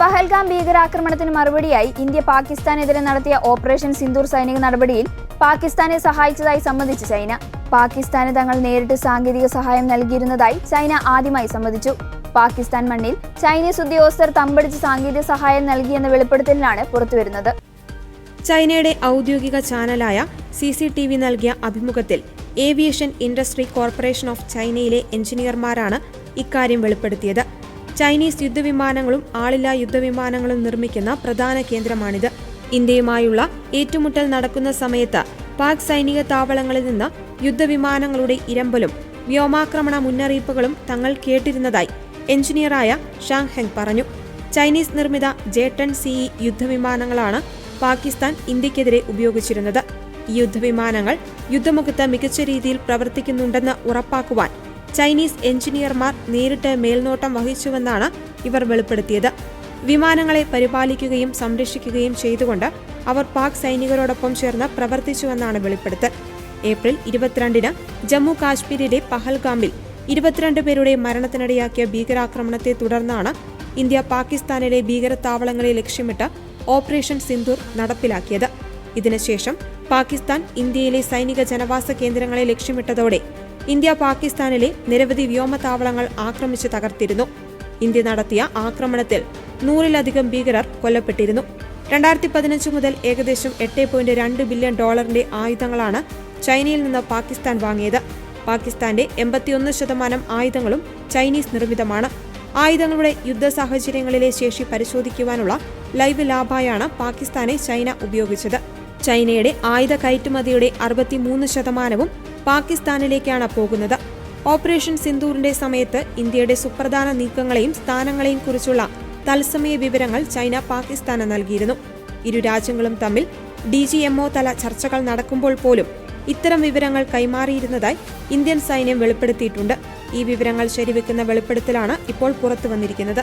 പഹൽഗാം ഭീകരാക്രമണത്തിന് മറുപടിയായി ഇന്ത്യ പാകിസ്ഥാനെതിരെ നടത്തിയ ഓപ്പറേഷൻ സിന്ദൂർ സൈനിക നടപടിയിൽ പാകിസ്ഥാനെ സഹായിച്ചതായി സമ്മതിച്ചു ചൈന. പാകിസ്ഥാന് തങ്ങൾ നേരിട്ട് സാങ്കേതിക സഹായം നൽകിയിരുന്നതായി ചൈന ആദ്യമായി സമ്മതിച്ചു. പാകിസ്ഥാൻ മണ്ണിൽ ചൈനീസ് ഉദ്യോഗസ്ഥർ തമ്പടിച്ച് സാങ്കേതിക സഹായം നൽകിയെന്ന വെളിപ്പെടുത്തലിനാണ് പുറത്തുവരുന്നത്. ചൈനയുടെ ഔദ്യോഗിക ചാനലായ CCTV നൽകിയ അഭിമുഖത്തിൽ ഏവിയേഷൻ ഇൻഡസ്ട്രി കോർപ്പറേഷൻ ഓഫ് ചൈനയിലെ എഞ്ചിനീയർമാരാണ് ഇക്കാര്യം വെളിപ്പെടുത്തിയത്. ചൈനീസ് യുദ്ധവിമാനങ്ങളും ആളില്ലാ യുദ്ധവിമാനങ്ങളും നിർമ്മിക്കുന്ന പ്രധാന കേന്ദ്രമാണിത്. ഇന്ത്യയുമായുള്ള ഏറ്റുമുട്ടൽ നടക്കുന്ന സമയത്ത് പാക് സൈനിക താവളങ്ങളിൽ നിന്ന് യുദ്ധവിമാനങ്ങളുടെ ഇരമ്പലും വ്യോമാക്രമണ മുന്നറിയിപ്പുകളും തങ്ങൾ കേട്ടിരുന്നതായി എഞ്ചിനീയറായ ഷാങ് ഹെങ് പറഞ്ഞു. ചൈനീസ് നിർമ്മിത J-10CE യുദ്ധവിമാനങ്ങളാണ് പാകിസ്ഥാൻ ഇന്ത്യക്കെതിരെ ഉപയോഗിച്ചിരുന്നത്. ഈ യുദ്ധവിമാനങ്ങൾ യുദ്ധമുഖത്ത് മികച്ച രീതിയിൽ പ്രവർത്തിക്കുന്നുണ്ടെന്ന് ഉറപ്പാക്കുവാൻ ചൈനീസ് എഞ്ചിനീയർമാർ നേരിട്ട് മേൽനോട്ടം വഹിച്ചുവെന്നാണ് ഇവർ വെളിപ്പെടുത്തിയത്. വിമാനങ്ങളെ പരിപാലിക്കുകയും സംരക്ഷിക്കുകയും ചെയ്തുകൊണ്ട് അവർ പാക് സൈനികരോടൊപ്പം ചേർന്ന് പ്രവർത്തിച്ചുവെന്നാണ് വെളിപ്പെടുത്തൽ. ഏപ്രിൽ 22-ന് ജമ്മു കാശ്മീരിലെ പഹൽഗാമിൽ 22 പേരുടെ മരണത്തിനിടയാക്കിയ ഭീകരാക്രമണത്തെ തുടർന്നാണ് ഇന്ത്യ പാകിസ്ഥാനിലെ ഭീകരതാവളങ്ങളെ ലക്ഷ്യമിട്ട് ഓപ്പറേഷൻ സിന്ദൂർ നടപ്പിലാക്കിയത്. ഇതിനുശേഷം പാകിസ്ഥാൻ ഇന്ത്യയിലെ സൈനിക ജനവാസ കേന്ദ്രങ്ങളെ ലക്ഷ്യമിട്ടതോടെ ഇന്ത്യ പാകിസ്ഥാനിലെ നിരവധി വ്യോമതാവളങ്ങൾ ആക്രമിച്ച് തകർത്തിരുന്നു. ഇന്ത്യ നടത്തിയ ആക്രമണത്തിൽ 100-ലധികം ഭീകരർ കൊല്ലപ്പെട്ടിരുന്നു. 2015 മുതൽ ഏകദേശം $8.2 ബില്യൺ ആയുധങ്ങളാണ് ചൈനയിൽ നിന്ന് പാകിസ്ഥാൻ വാങ്ങിയത്. പാകിസ്ഥാന്റെ 81% ആയുധങ്ങളും ചൈനീസ് നിർമ്മിതമാണ്. ആയുധങ്ങളുടെ യുദ്ധ സാഹചര്യങ്ങളിലെ ശേഷി പരിശോധിക്കുവാനുള്ള ലൈവ് ലാബായാണ് പാകിസ്ഥാനെ ചൈന ഉപയോഗിച്ചത്. ചൈനയുടെ ആയുധ കയറ്റുമതിയുടെ 63% പാകിസ്ഥാനിലേക്കാണ് പോകുന്നത്. ഓപ്പറേഷൻ സിന്ദൂറിന്റെ സമയത്ത് ഇന്ത്യയുടെ സുപ്രധാന നീക്കങ്ങളെയും സ്ഥാനങ്ങളെയും കുറിച്ചുള്ള തത്സമയ വിവരങ്ങൾ ചൈന പാകിസ്ഥാന് നൽകിയിരുന്നു. ഇരു രാജ്യങ്ങളും തമ്മിൽ DGMO തല ചർച്ചകൾ നടക്കുമ്പോൾ പോലും ഇത്തരം വിവരങ്ങൾ കൈമാറിയിരുന്നതായി ഇന്ത്യൻ സൈന്യം വെളിപ്പെടുത്തിയിട്ടുണ്ട്. ഈ വിവരങ്ങൾ ശരിവെക്കുന്ന വെളിപ്പെടുത്തലാണ് ഇപ്പോൾ പുറത്തുവന്നിരിക്കുന്നത്.